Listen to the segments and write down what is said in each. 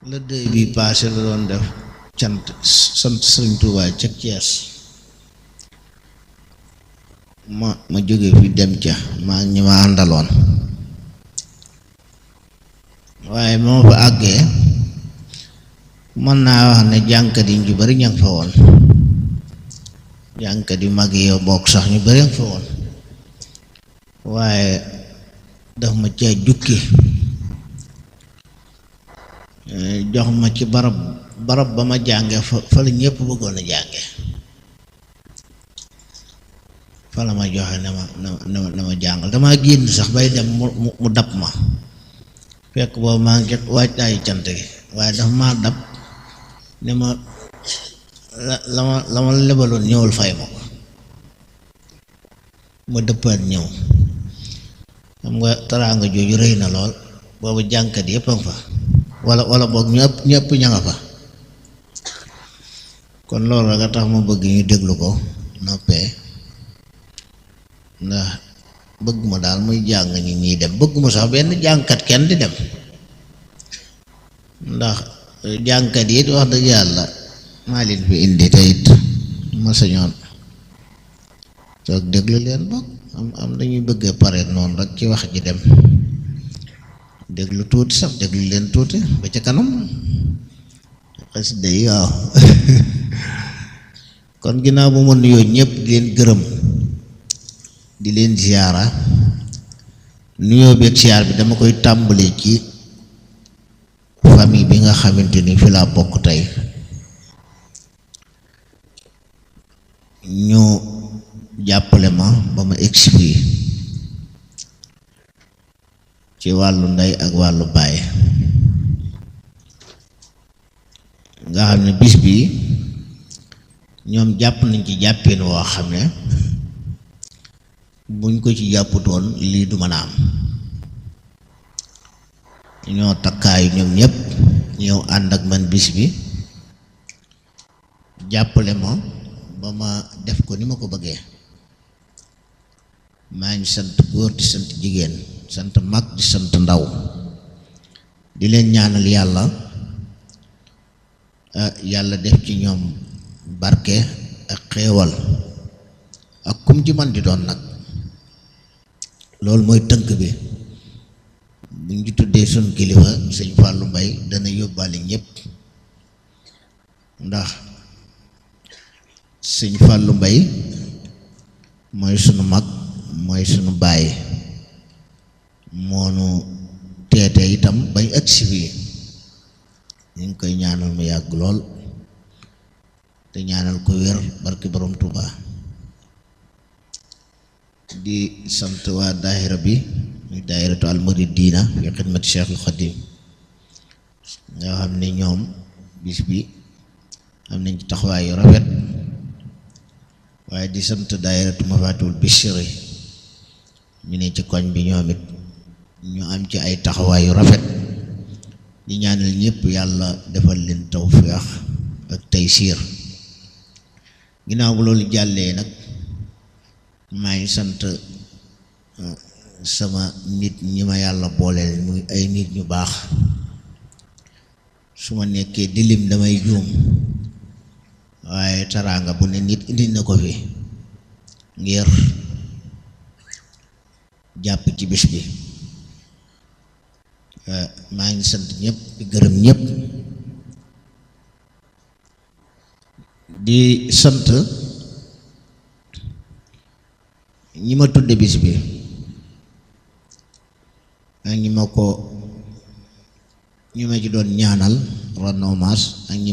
le dëy bi passé la doon def cant sant Sëriñ Tuubaa ca Cees ma jóge fi dem ca maa ñi ma àndaloon waaye moo fa àggee mën naa wax ne jànkat yi ñu bari ña nga fa woon jànkat yu mag yi yow bokk sax ñu bari nga fa woon waaye daf ma ca jukki jox ma ci barab ba ma jànge fa la ñépp bëggoon a jànge fa la ma joxe na ma jàngal damaa génn sax bay dem mu dab ma fekk boobu maa ngi waajtaayu cant gi waaye dafa maa dab ne ma la ma lebaloon ñëwul fay ma ko ma dëppaat ñëw xam nga teraanga jooju rëy na lool boobu jànkat yépp a nga fa wala boog ñëpp ña nga fa kon loolu nga tax ma bëgg ñu déglu ko noppee ndax bëgg ma daal muy jàng ñi ñiy dem bëgg ma sax benn jàngkat kenn di dem ndax jàngkat yi wax dëgg yàlla maa leen fi indi teyit ma sañoon toog déglu leen bokk am dañuy bëgg pare noonu rek ci wax ji dem déglu tuuti sax déglu leen tuuti ba ca kanam xasida yi waaw kon ginnaaw bu ma nuyoo ñëpp di leen gërëm di leen ziyaara nuyoo beeg ziyaar bi dama koy tàmbalee ci famille bi nga xamante ni fi laa bokk tey ñu jàppale ma ba ma egsi fii ci wàllu ndey ak wàllu baay nga xam ne bis bi ñoom jàpp nañ ci jàppeen woo xam ne buñ ko ci jàpputoon lii du mën a am ñoo takkaayu ñoom ñëpp ñëw ànd ak man bis bi jàppale ma ba ma def ko ni ma ko bëggee maa ngi sant góor di sant jigéen sant mag di sant ndaw di leen ñaanal yàlla def ci ñoom barke ak xéewal ak kum ci man di doon nag loolu mooy tënk bi buñ ci tuddee sun kilifa sëñ Fallou Mbaye dana yóbbaale ñépp ndax sëñ Fallou Mbaye mooy sunu mag mooy sunu baay moonu teete itam bañ agsi fii ñu ngi koy ñaanal mu yàgg lool te ñaanal ko wér barki borom Touba di sant waa daayira bi muy daayiratu almuridina fi xidmati Cheikhul Xadim nga xam ne ñoom bis bi am nañ ci taxawaay yu rafet waaye di sant daayiratu Mafatihul Bichri ñu ne ci koñ bi ñoom it ñu am ci ay taxawaay yu rafet di ñaanal ñëpp yàlla defal leen tawfeex ak taysiir ginnaaw bu loolu jàllee nag maa ngi sant sama nit ñi ma yàlla booleel muy ay nit ñu baax su ma nekkee di lim damay juum waaye teraanga bu ne nit indi na ko fi ngir jàpp ci bis bi maa ngi sant ñëpp di gërëm ñëpp di sant ñi ma tudde bis bi ak ñi ma ci doon ñaanal renommage ak ñi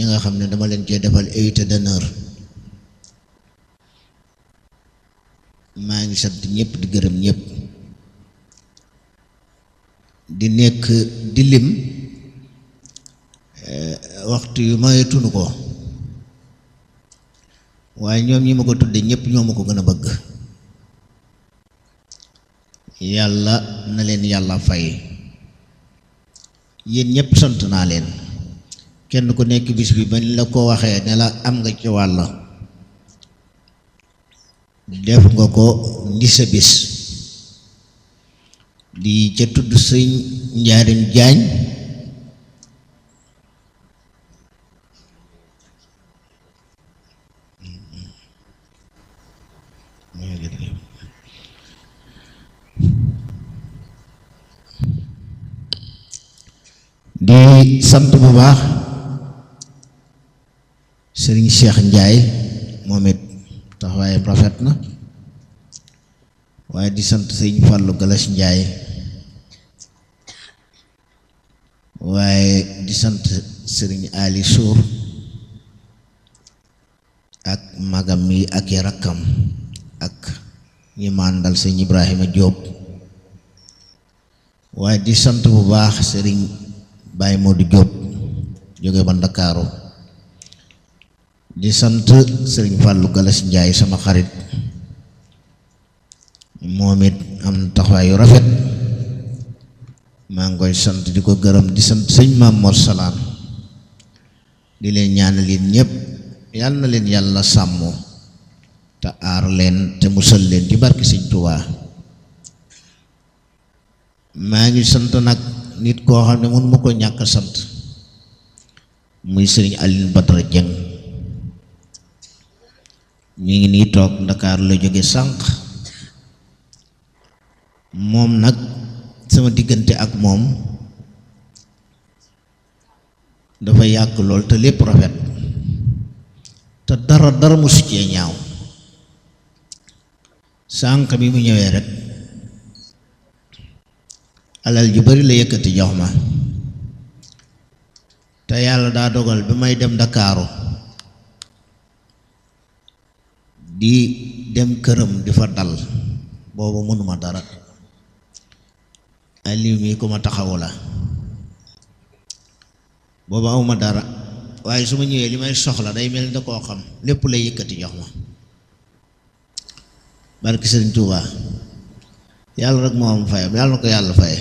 nga xam ne dama leen cee defal invité d'honneur maa ngi sant ñëpp di gërëm ñëpp di nekk di lim waxtu yu mayetunu ko waaye ñoom ñi ma ko tudde ñëpp ñoo ma ko gën a bëgg yàlla na leen yàlla fay yéen ñëpp sant naa leen kenn ku nekk bis bi bañ la ko waxee ne la am nga ci wàll def nga ko ndi sa bis di ca tudd sëñ Njaarim Jaañ di sant bu baax sëriñ Cheikh Njaay moom it taxawaayam rafet na, waaye di sant sëriñ Fàllu Galas Njaay, waaye di sant sëriñ Ali Suur ak magam mi ak i rakkam ak ñi màndal sëriñ Ibrahima Jóob, waaye di sant bu baax sëriñ Baye Modou Diop jóge ba Ndakaaru, di sant sëriñ Fàllu Galas Njaay sama xarit, moom it am na taxawaay yu rafet, maa ngi koy sant di ko gërëm, di sant sëñ Maam Mor Salaan, di leen ñaanal yéen ñépp yàlla na leen yàlla sàmm te aar leen te musal leen ci barke sëñ Tuubaa. maa ngi sant nag nit koo xam ne mun ma ko ñàkk a sant, muy sëriñ Alioune Badara Dieng, mi ngi nii toog Ndakaar la jóge sànq. moom nag sama diggante ak moom dafa yàgg lool te lépp rafet te dara musu cee ñaaw. sànq bi mu ñëwee rek alal ju bari la yëkkati jox ma, te yàlla daa dogal bi may dem Ndakaaru di dem këram di fa dal, boobu mënuma dara. Aliou mi ku ma taxawu la, boobu awma dara, waaye su ma ñëwee li may soxla day mel ni da koo xam, lépp lay yëkkati jox ma. barki Sëriñ Tuubaa, yàlla rek moo am fayam, yàlla na ko yàlla faye.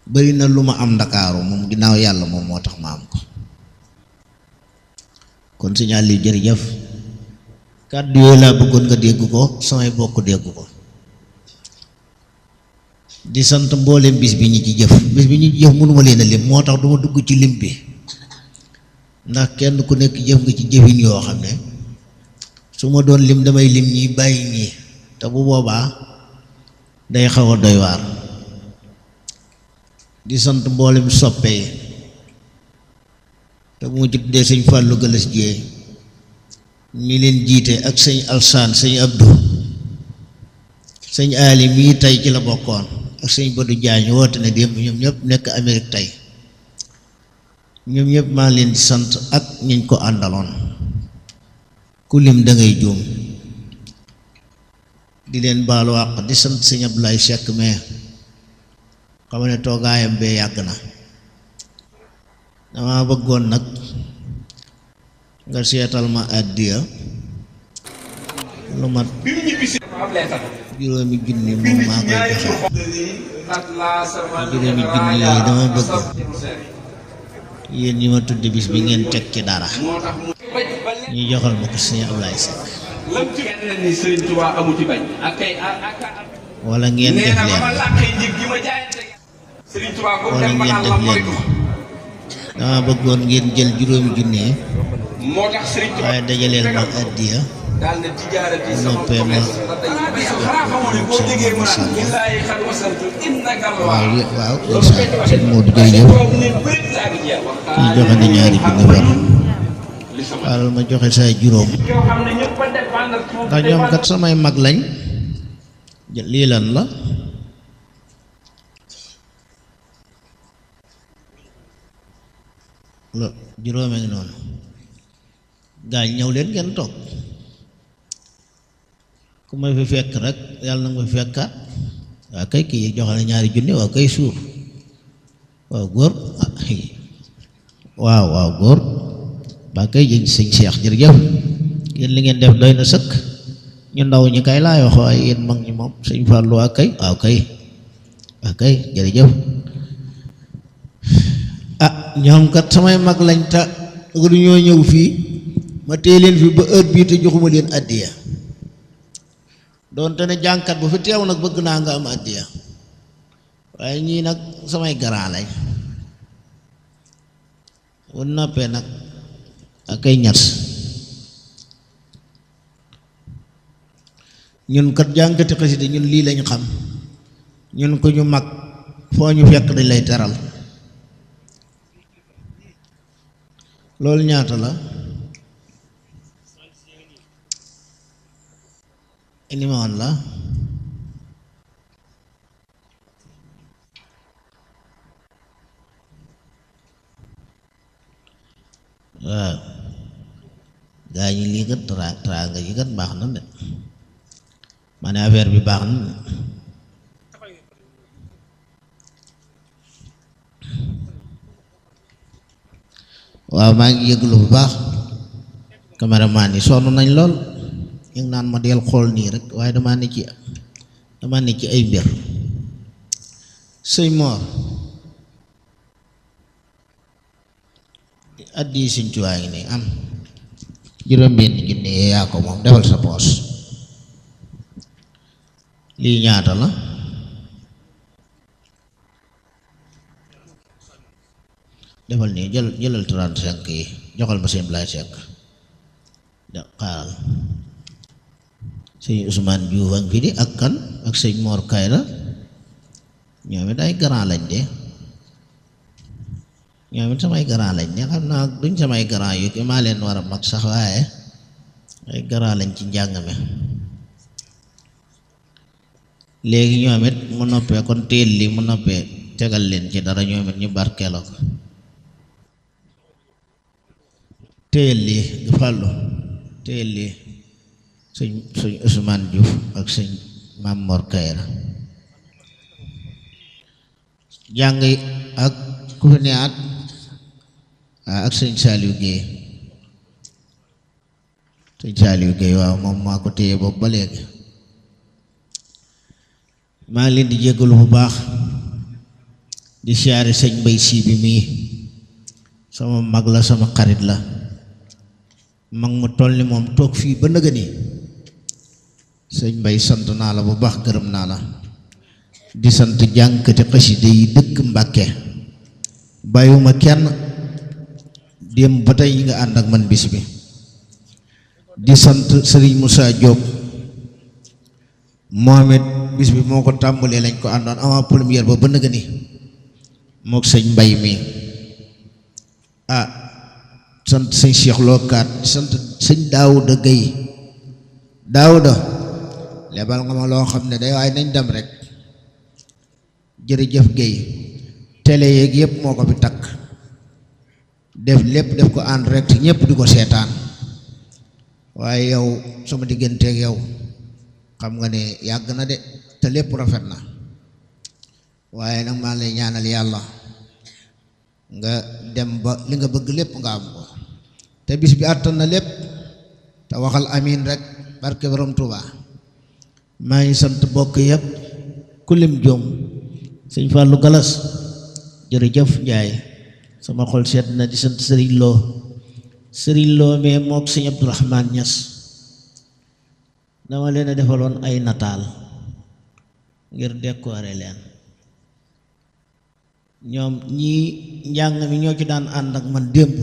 bari na lu ma am Ndakaaru moom ginnaaw yàlla moom moo tax ma am ko. kon Sëriñ Aliou jërëjëf, kàddu yooyu laa bëggoon nga dégg ko, samay bokk dégg ko. di sant mboolem bis bi ñi ci jëf, bis bi ñi ci jëf mënuma leen a lim, moo tax duma dugg ci lim bi, ndax kenn ku nekk jëf nga ci jëfin yoo xam ne su ma doon lim damay lim ñi bàyyi ñii, te bu boobaa day xaw a doy waar. di sant mboolem soppe yi, te bu ma ci tuddee sëñ Fàllu Galas Jéey mi leen jiite ak sëñ Alsaan, sëñ Abdou, sëñ Ali mii tey ci la bokkoon, ak sëñ Badou Diagne woote na démb, ñoom ñëpp nekk Amérique tey. ñoom ñëpp maa leen di sant ak ñiñ ko àndaloon, ku lim da ngay juum. di leen baalu àq, di sant sëñ Abdoulaye Seck mais xam ne toogaayam bee yàgg na. dama bëggoon nag nga seetal ma àddiya lu mat juróomi junni moom maa koy joxe. juróomi junni yooyu dama bëgg yéen ñi ma tudd bis bi ngeen teg ci dara ñu joxal ma ko sëñ Abdoulaye Seck, wala ngeen def leen dama bëggoon ngeen jël juróomi junni yi waaye dajaleel ma àddiya bu noppee ma waaw sëñ Modou jërëjëf, kii joxe na ñaari junni war waaw ma joxe say juróom, ndax ñoom kat samay mag lañ. lii lan la juróome ngi noonu, gaañ ñëw leen ngeen toog, ku ma fi fekk rek yàlla na nga fi fekkaat. waaw kay kii joxe na ñaari junni, waaw kay suur, waaw góor, waaw góor, ba kay jëñ sëñ Cheikh jërëjëf, yéen li ngeen def doy na sëkk. ñu ndaw ñi kay laay wax, waaye yéen mag ñi moom sëñ Fallou waaw kay jërëjëf. ñoom kat samay mag lañ, ta du ñoo ñëw fii ma téye leen fi ba heure bii te joxuma leen addiya, doonte ne jànkat bu fi teew nag bëgg naa nga am addiya, waaye ñii nag samay grand lañ bu noppee nag ak ay ñas ñun kat jàngati xasida ñun lii lañ xam ñun ko ñu mag foo ñu fekk dañ lay teral loolu ñaata la inimawoon la waaw gaa ñi lii kat teraanga yi kat baax na de ma ne affaire bi baax na waaw maa ngi yëglu bu baax caméraman yi sonn nañ lool ñu ngi naan ma del xool nii rek waaye dama ne ci ay mbir sëñ Moor addi Sëñ Tuubaa ngi nii am juróom-benn junni yaa ko moom defal sa poos lii ñaata la defal nii jëlal 35 yi joxal ma seen Blaay Sekk da xaaral sëñ Ousmane Diouf ak fi di ak kan ak sëñ Mor Kayra ñoom it ay grand lañ de ñoom it samay grand lañ de xam naa duñ samay grand yu ki maa leen war a mag sax waaye ay grand lañ ci njàng mi léegi ñoom it mu noppee kon teel li mu noppee tegal leen ci dara ñoom it ñu barkeeloo ko téyel lii fàllu téyel lii sëñ Ousmane Diouf ak sëñ Mam Mor Kayra jàng ak ku fi ne ak sëñ Saliou Guèye sëñ Saliou Guèye waaw moom maa ko téye boobu ba léegi maa ngi leen di jéggalu bu baax di siyaare sëñ Mbay Si bi mii sama mag la sama xarit la mag mu toll ni moom toog fii ba nëga ni sëñ Mbay sant naa la bu baax gërëm naa la di sant jànkati xasida yi dëkk Mbàkke bàyyiwuma kenn démb ba tey yi nga ànd ak man bis bi di sant sëriñ Moussa Diop moom it bis bi moo ko tàmbalee lañ ko àndoon avant première ba nëga ni mook sëñ Mbay mi sant sëñ Cheikh Lokaat sant sëñ Daawuda Gay Daawuda lebal nga ma loo xam ne day waaye nañ dem rek jërëjëf Gay télé yeeg yëpp moo ko fi takk def lépp def ko en direct ñëpp di ko seetaan waaye yow sama digganteeg yow xam nga ne yàgg na de te lépp rafet na waaye nag maa lay ñaanal yàlla nga dem ba li nga bëgg lépp nga am ko te bis bi àttan na lépp te waxal amiin rek barke borom Tuuba maa ngi sant bokk yëpp ku lim joom sëñ Fallou Galas jërëjëf Njaay sama xol sedd na di sant Sëriñ Lo mais mook sëñ Abdourahman Ñas dama leen a defaloon ay nataal ngir décorer leen ñoom ñii njàng mi ñoo ci daan ànd ak man démb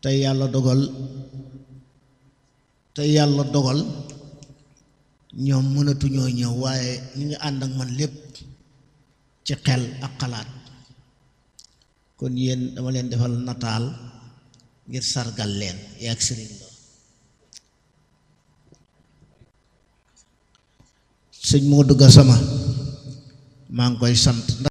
tey yàlla dogal ñoom mënatuñoo ñëw waaye ñu ngi ànd ak man lépp ci xel ak xalaat kon yéen dama leen defal nataal ngir sargal leen yaa ak Sëriñ Lo sëñ Modou Gassama maa ngi koy sant